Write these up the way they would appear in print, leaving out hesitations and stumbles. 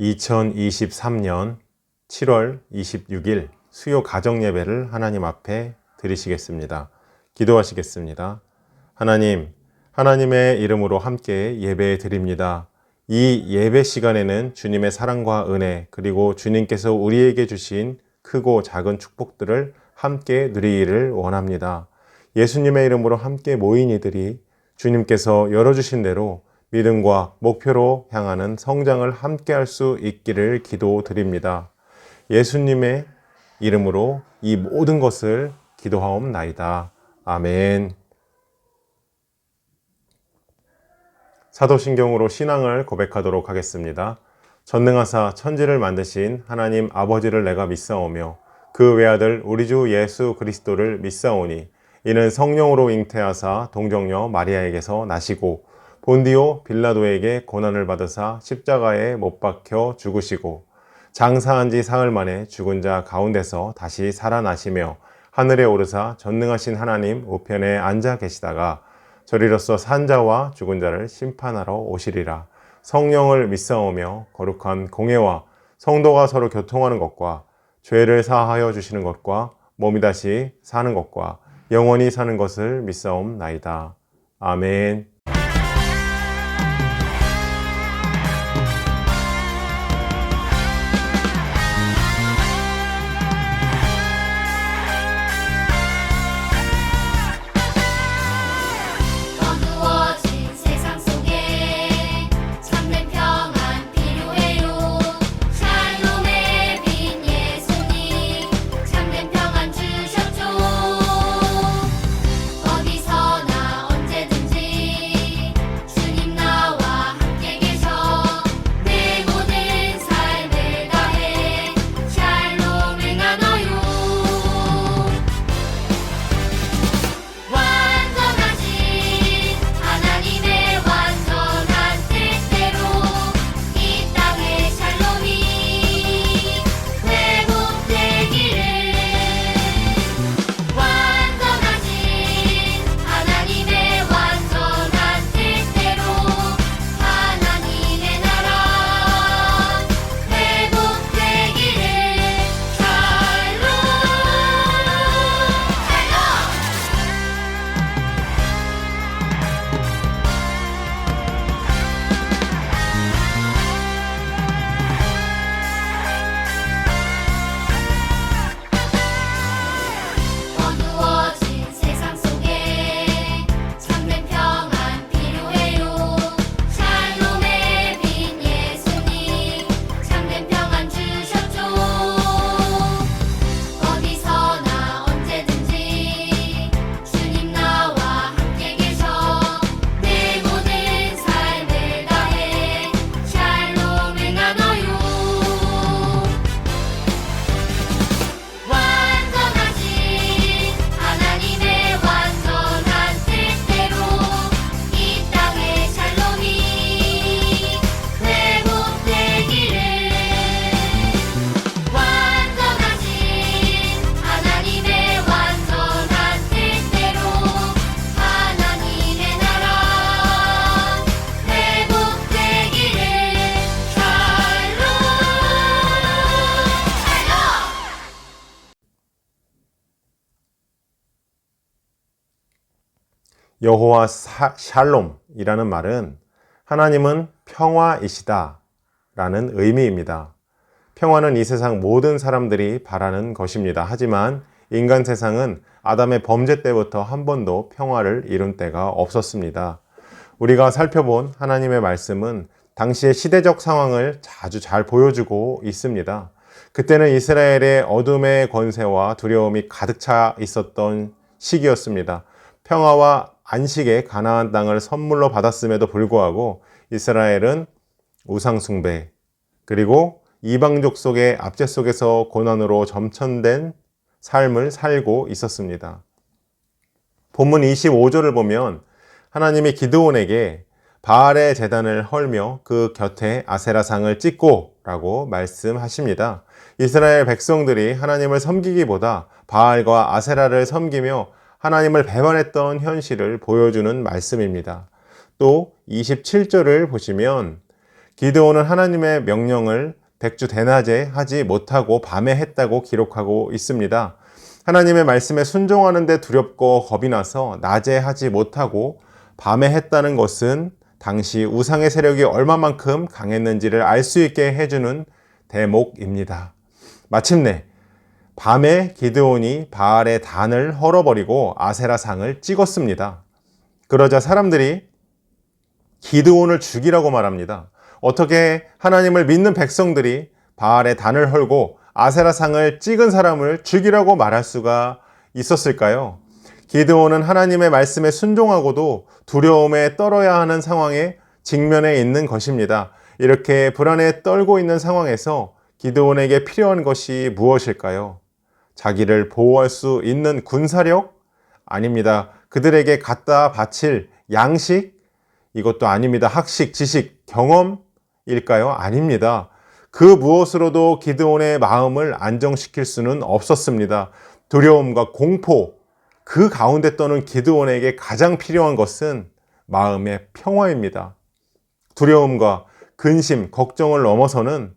2023년 7월 26일 수요 가정예배를 하나님 앞에 드리시겠습니다. 기도하시겠습니다. 하나님, 하나님의 이름으로 함께 예배 드립니다. 이 예배 시간에는 주님의 사랑과 은혜, 그리고 주님께서 우리에게 주신 크고 작은 축복들을 함께 누리기를 원합니다. 예수님의 이름으로 함께 모인 이들이 주님께서 열어주신 대로 믿음과 목표로 향하는 성장을 함께 할 수 있기를 기도드립니다. 예수님의 이름으로 이 모든 것을 기도하옵나이다. 아멘. 사도신경으로 신앙을 고백하도록 하겠습니다. 전능하사 천지를 만드신 하나님 아버지를 내가 믿사오며 그 외아들 우리 주 예수 그리스도를 믿사오니 이는 성령으로 잉태하사 동정녀 마리아에게서 나시고 본디오 빌라도에게 고난을 받으사 십자가에 못 박혀 죽으시고 장사한 지 사흘 만에 죽은 자 가운데서 다시 살아나시며 하늘에 오르사 전능하신 하나님 우편에 앉아 계시다가 저리로서 산 자와 죽은 자를 심판하러 오시리라. 성령을 믿사오며 거룩한 공예와 성도가 서로 교통하는 것과 죄를 사하여 주시는 것과 몸이 다시 사는 것과 영원히 사는 것을 믿사옵나이다. 아멘. 여호와 샬롬이라는 말은 하나님은 평화이시다 라는 의미입니다. 평화는 이 세상 모든 사람들이 바라는 것입니다. 하지만 인간 세상은 아담의 범죄 때부터 한 번도 평화를 이룬 때가 없었습니다. 우리가 살펴본 하나님의 말씀은 당시의 시대적 상황을 자주 잘 보여주고 있습니다. 그때는 이스라엘의 어둠의 권세와 두려움이 가득 차 있었던 시기였습니다. 평화와 안식의 가나안 땅을 선물로 받았음에도 불구하고 이스라엘은 우상숭배 그리고 이방족 속의 압제 속에서 고난으로 점천된 삶을 살고 있었습니다. 본문 25절을 보면 하나님이 기드온에게 바알의 제단을 헐며 그 곁에 아세라상을 찍고 라고 말씀하십니다. 이스라엘 백성들이 하나님을 섬기기보다 바알과 아세라를 섬기며 하나님을 배반했던 현실을 보여주는 말씀입니다. 또 27절을 보시면 기드온은 하나님의 명령을 백주대낮에 하지 못하고 밤에 했다고 기록하고 있습니다. 하나님의 말씀에 순종하는데 두렵고 겁이 나서 낮에 하지 못하고 밤에 했다는 것은 당시 우상의 세력이 얼마만큼 강했는지를 알 수 있게 해주는 대목입니다. 마침내 밤에 기드온이 바알의 단을 헐어버리고 아세라 상을 찍었습니다. 그러자 사람들이 기드온을 죽이라고 말합니다. 어떻게 하나님을 믿는 백성들이 바알의 단을 헐고 아세라 상을 찍은 사람을 죽이라고 말할 수가 있었을까요? 기드온은 하나님의 말씀에 순종하고도 두려움에 떨어야 하는 상황에 직면해 있는 것입니다. 이렇게 불안에 떨고 있는 상황에서 기드온에게 필요한 것이 무엇일까요? 자기를 보호할 수 있는 군사력? 아닙니다. 그들에게 갖다 바칠 양식? 이것도 아닙니다. 학식, 지식, 경험일까요? 아닙니다. 그 무엇으로도 기드온의 마음을 안정시킬 수는 없었습니다. 두려움과 공포, 그 가운데 떠는 기드온에게 가장 필요한 것은 마음의 평화입니다. 두려움과 근심, 걱정을 넘어서는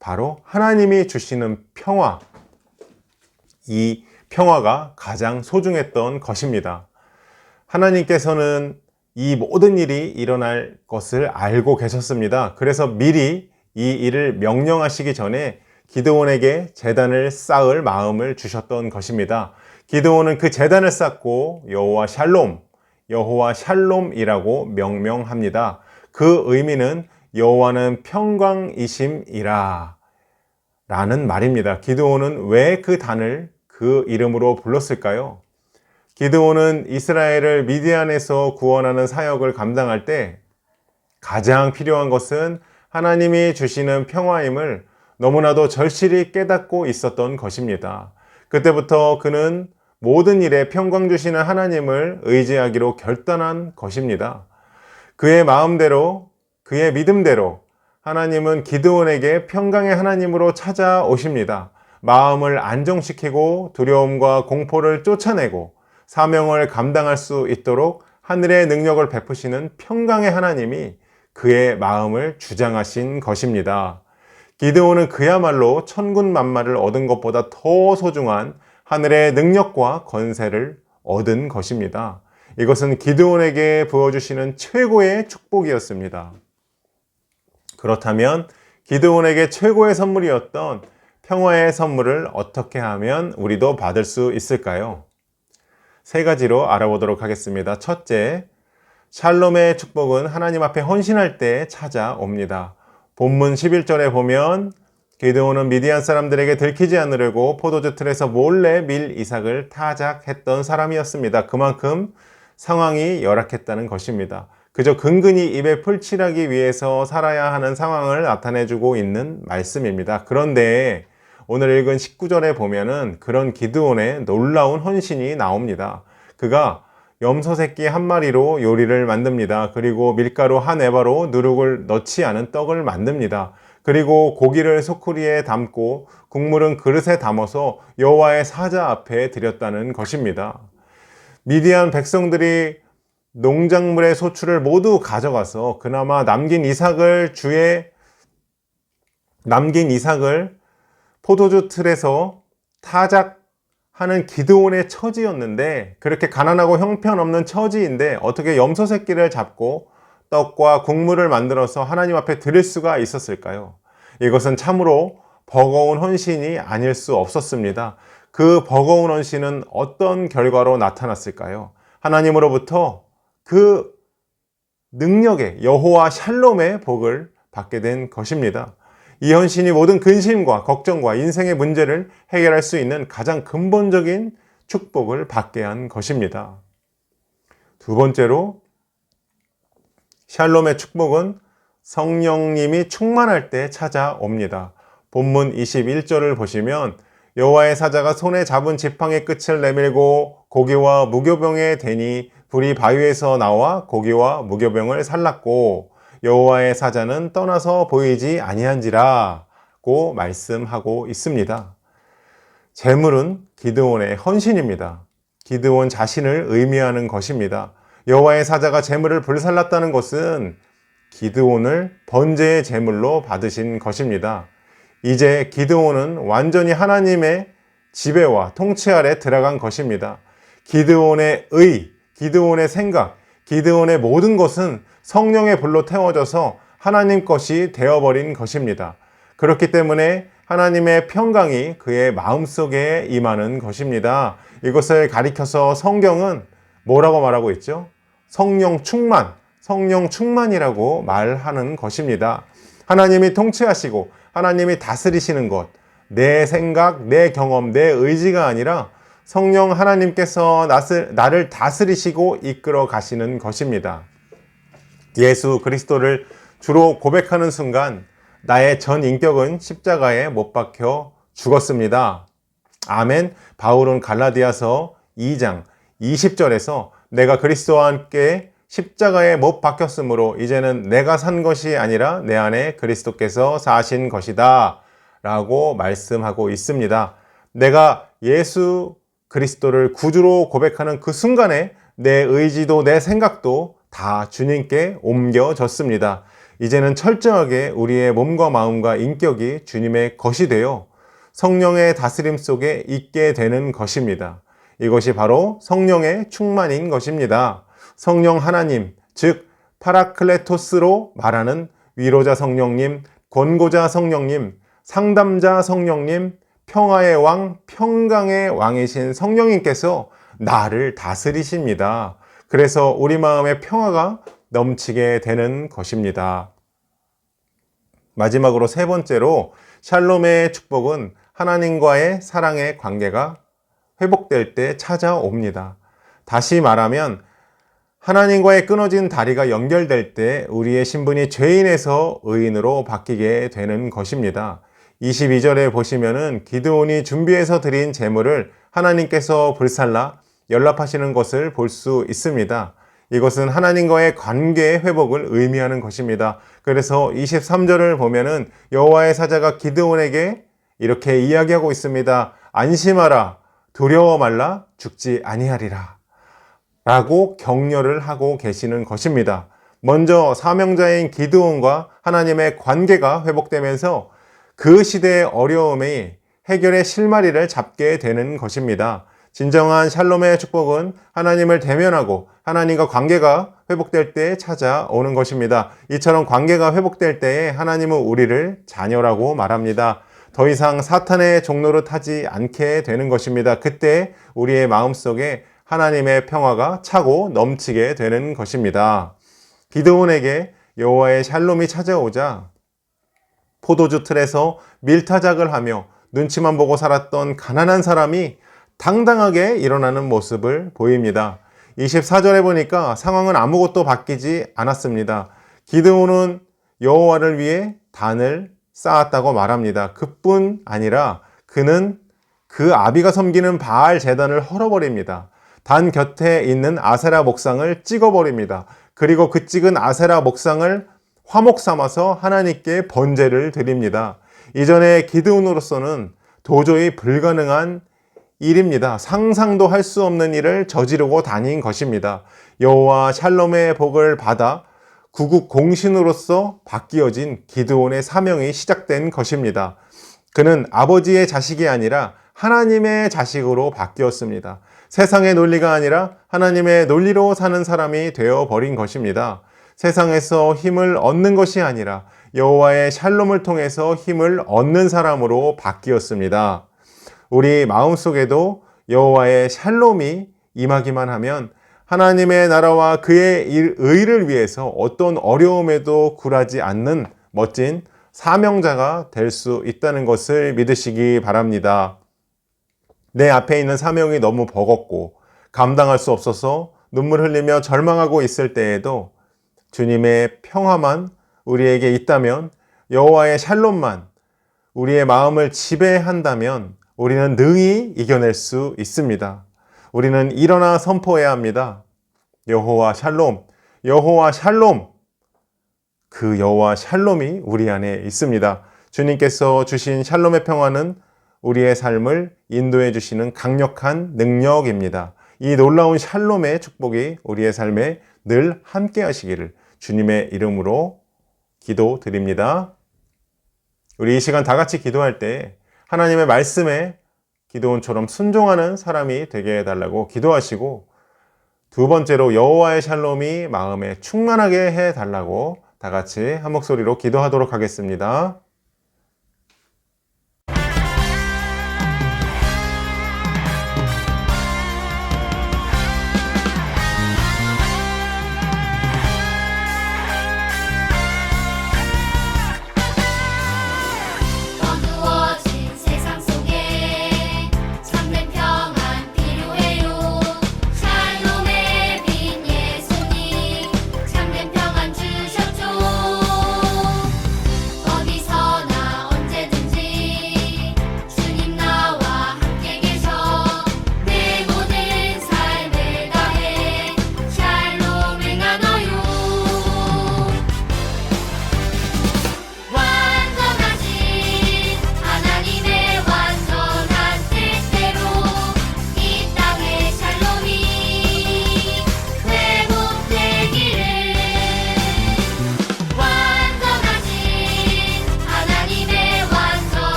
바로 하나님이 주시는 평화, 이 평화가 가장 소중했던 것입니다. 하나님께서는 이 모든 일이 일어날 것을 알고 계셨습니다. 그래서 미리 이 일을 명령하시기 전에 기드온에게 제단을 쌓을 마음을 주셨던 것입니다. 기드온은 그 제단을 쌓고 여호와 샬롬이라고 명명합니다. 그 의미는 여호와는 평강이심이라 라는 말입니다. 기드온은 왜 그 단을 그 이름으로 불렀을까요? 기드온은 이스라엘을 미디안에서 구원하는 사역을 감당할 때 가장 필요한 것은 하나님이 주시는 평화임을 너무나도 절실히 깨닫고 있었던 것입니다. 그때부터 그는 모든 일에 평강 주시는 하나님을 의지하기로 결단한 것입니다. 그의 마음대로, 그의 믿음대로 하나님은 기드온에게 평강의 하나님으로 찾아오십니다. 마음을 안정시키고 두려움과 공포를 쫓아내고 사명을 감당할 수 있도록 하늘의 능력을 베푸시는 평강의 하나님이 그의 마음을 주장하신 것입니다. 기드온은 그야말로 천군만마를 얻은 것보다 더 소중한 하늘의 능력과 권세를 얻은 것입니다. 이것은 기드온에게 부어주시는 최고의 축복이었습니다. 그렇다면 기드온에게 최고의 선물이었던 평화의 선물을 어떻게 하면 우리도 받을 수 있을까요? 세 가지로 알아보도록 하겠습니다. 첫째, 샬롬의 축복은 하나님 앞에 헌신할 때 찾아옵니다. 본문 11절에 보면 기드온은 미디안 사람들에게 들키지 않으려고 포도주 틀에서 몰래 밀 이삭을 타작했던 사람이었습니다. 그만큼 상황이 열악했다는 것입니다. 그저 근근히 입에 풀 칠하기 위해서 살아야 하는 상황을 나타내주고 있는 말씀입니다. 그런데 오늘 읽은 19절에 보면은 그런 기드온의 놀라운 헌신이 나옵니다. 그가 염소 새끼 한 마리로 요리를 만듭니다. 그리고 밀가루 한 에바로 누룩을 넣지 않은 떡을 만듭니다. 그리고 고기를 소쿠리에 담고 국물은 그릇에 담아서 여호와의 사자 앞에 드렸다는 것입니다. 미디안 백성들이 농작물의 소출을 모두 가져가서 그나마 남긴 이삭을 포도주 틀에서 타작하는 기드온의 처지였는데, 그렇게 가난하고 형편없는 처지인데 어떻게 염소 새끼를 잡고 떡과 국물을 만들어서 하나님 앞에 드릴 수가 있었을까요? 이것은 참으로 버거운 헌신이 아닐 수 없었습니다. 그 버거운 헌신은 어떤 결과로 나타났을까요? 하나님으로부터 그 능력의 여호와 샬롬의 복을 받게 된 것입니다. 이 헌신이 모든 근심과 걱정과 인생의 문제를 해결할 수 있는 가장 근본적인 축복을 받게 한 것입니다. 두 번째로, 샬롬의 축복은 성령님이 충만할 때 찾아옵니다. 본문 21절을 보시면 여호와의 사자가 손에 잡은 지팡이 끝을 내밀고 고기와 무교병에 대니 불이 바위에서 나와 고기와 무교병을 살랐고 여호와의 사자는 떠나서 보이지 아니한지라고 말씀하고 있습니다. 제물은 기드온의 헌신입니다. 기드온 자신을 의미하는 것입니다. 여호와의 사자가 제물을 불살랐다는 것은 기드온을 번제의 제물로 받으신 것입니다. 이제 기드온은 완전히 하나님의 지배와 통치 아래 들어간 것입니다. 기드온의 의, 기드온의 생각, 기드온의 모든 것은 성령의 불로 태워져서 하나님 것이 되어버린 것입니다. 그렇기 때문에 하나님의 평강이 그의 마음속에 임하는 것입니다. 이것을 가리켜서 성경은 뭐라고 말하고 있죠? 성령 충만, 성령 충만이라고 말하는 것입니다. 하나님이 통치하시고 하나님이 다스리시는 것, 내 생각, 내 경험, 내 의지가 아니라 성령 하나님께서 나를 다스리시고 이끌어 가시는 것입니다. 예수 그리스도를 주로 고백하는 순간 나의 전 인격은 십자가에 못 박혀 죽었습니다. 아멘. 바울은 갈라디아서 2장 20절에서 내가 그리스도와 함께 십자가에 못 박혔으므로 이제는 내가 산 것이 아니라 내 안에 그리스도께서 사신 것이다 라고 말씀하고 있습니다. 내가 예수 그리스도를 구주로 고백하는 그 순간에 내 의지도 내 생각도 다 주님께 옮겨졌습니다. 이제는 철저하게 우리의 몸과 마음과 인격이 주님의 것이 되어 성령의 다스림 속에 있게 되는 것입니다. 이것이 바로 성령의 충만인 것입니다. 성령 하나님, 즉 파라클레토스로 말하는 위로자 성령님, 권고자 성령님, 상담자 성령님, 평화의 왕, 평강의 왕이신 성령님께서 나를 다스리십니다. 그래서 우리 마음의 평화가 넘치게 되는 것입니다. 마지막으로 세 번째로 샬롬의 축복은 하나님과의 사랑의 관계가 회복될 때 찾아옵니다. 다시 말하면 하나님과의 끊어진 다리가 연결될 때 우리의 신분이 죄인에서 의인으로 바뀌게 되는 것입니다. 22절에 보시면은 기드온이 준비해서 드린 제물을 하나님께서 불살라 연락하시는 것을 볼 수 있습니다. 이것은 하나님과의 관계의 회복을 의미하는 것입니다. 그래서 23절을 보면은 여호와의 사자가 기드온에게 이렇게 이야기하고 있습니다. 안심하라, 두려워 말라, 죽지 아니하리라 라고 격려를 하고 계시는 것입니다. 먼저 사명자인 기드온과 하나님의 관계가 회복되면서 그 시대의 어려움이 해결의 실마리를 잡게 되는 것입니다. 진정한 샬롬의 축복은 하나님을 대면하고 하나님과 관계가 회복될 때 찾아오는 것입니다. 이처럼 관계가 회복될 때에 하나님은 우리를 자녀라고 말합니다. 더 이상 사탄의 종로를 타지 않게 되는 것입니다. 그때 우리의 마음속에 하나님의 평화가 차고 넘치게 되는 것입니다. 기드온에게 여호와의 샬롬이 찾아오자 포도주 틀에서 밀타작을 하며 눈치만 보고 살았던 가난한 사람이 당당하게 일어나는 모습을 보입니다. 24절에 보니까 상황은 아무것도 바뀌지 않았습니다. 기드온은 여호와를 위해 단을 쌓았다고 말합니다. 그뿐 아니라 그는 그 아비가 섬기는 바알 제단을 헐어버립니다. 단 곁에 있는 아세라 목상을 찍어버립니다. 그리고 그 찍은 아세라 목상을 화목 삼아서 하나님께 번제를 드립니다. 이전에 기드온으로서는 도저히 불가능한 일입니다. 상상도 할 수 없는 일을 저지르고 다닌 것입니다. 여호와 샬롬의 복을 받아 구국 공신으로서 바뀌어진 기드온의 사명이 시작된 것입니다. 그는 아버지의 자식이 아니라 하나님의 자식으로 바뀌었습니다. 세상의 논리가 아니라 하나님의 논리로 사는 사람이 되어버린 것입니다. 세상에서 힘을 얻는 것이 아니라 여호와의 샬롬을 통해서 힘을 얻는 사람으로 바뀌었습니다. 우리 마음속에도 여호와의 샬롬이 임하기만 하면 하나님의 나라와 그의 의를 위해서 어떤 어려움에도 굴하지 않는 멋진 사명자가 될 수 있다는 것을 믿으시기 바랍니다. 내 앞에 있는 사명이 너무 버겁고 감당할 수 없어서 눈물 흘리며 절망하고 있을 때에도 주님의 평화만 우리에게 있다면, 여호와의 샬롬만 우리의 마음을 지배한다면 우리는 능히 이겨낼 수 있습니다. 우리는 일어나 선포해야 합니다. 여호와 샬롬, 여호와 샬롬. 그 여호와 샬롬이 우리 안에 있습니다. 주님께서 주신 샬롬의 평화는 우리의 삶을 인도해 주시는 강력한 능력입니다. 이 놀라운 샬롬의 축복이 우리의 삶에 늘 함께 하시기를 주님의 이름으로 기도 드립니다. 우리 이 시간 다 같이 기도할 때 하나님의 말씀에 기도원처럼 순종하는 사람이 되게 해달라고 기도하시고, 두 번째로 여호와의 샬롬이 마음에 충만하게 해달라고 다 같이 한 목소리로 기도하도록 하겠습니다.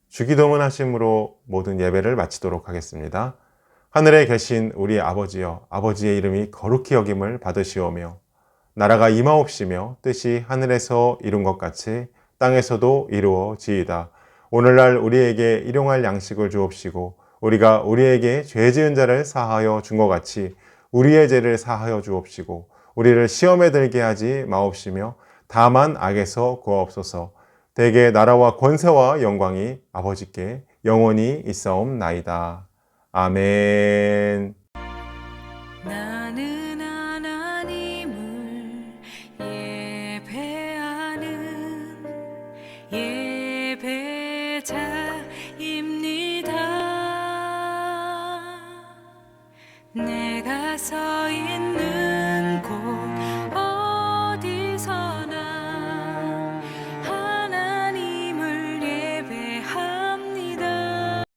주기도문 하심으로 모든 예배를 마치도록 하겠습니다. 하늘에 계신 우리 아버지여, 아버지의 이름이 거룩히 여김을 받으시오며 나라가 임하옵시며 뜻이 하늘에서 이룬 것 같이 땅에서도 이루어지이다. 오늘날 우리에게 일용할 양식을 주옵시고 우리가 우리에게 죄 지은 자를 사하여 준 것 같이 우리의 죄를 사하여 주옵시고 우리를 시험에 들게 하지 마옵시며 다만 악에서 구하옵소서. 대개 나라와 권세와 영광이 아버지께 영원히 있사옵나이다. 아멘. 나는 하나님을 예배하는 예배자입니다. 내가 서 있는 곳